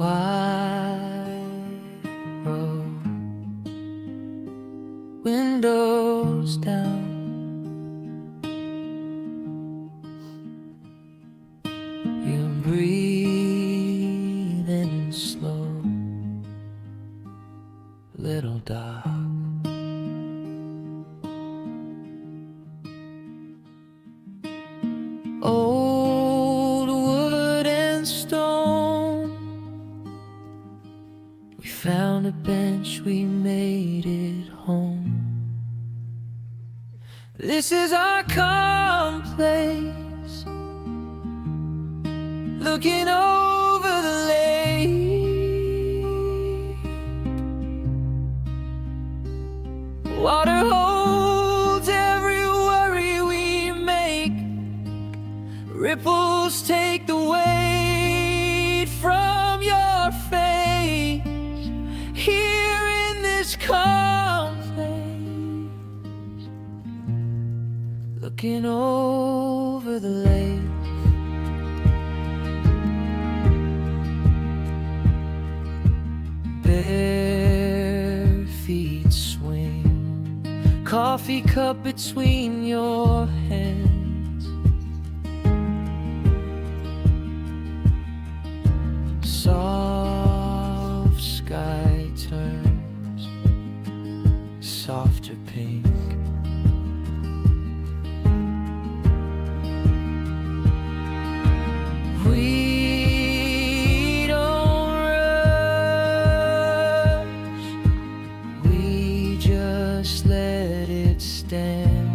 quiet road, windows down. You're breathing slow, little dog. Old wood and stone, we found a bench, we made it home. This is our calm place, looking over the lake. Water holds every worry we make, ripples take the weight from your face. Here in this calm place, looking over the lake. Bare feet swing, coffee cup between your hands. Soft sky turns softer pink. We don't rush, we just let it stand.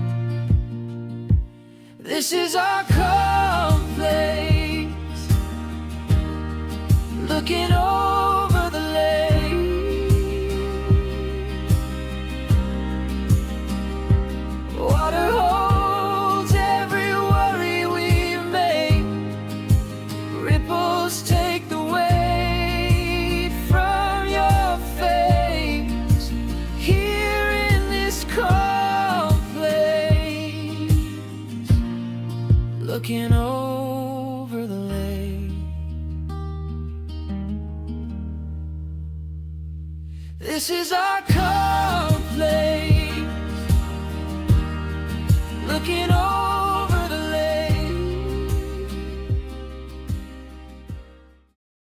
This is our calm place, looking over the lake. Water holds every worry we make, ripples take the weight from your face. Here in this calm place, looking over the lake. This is our calm place, looking over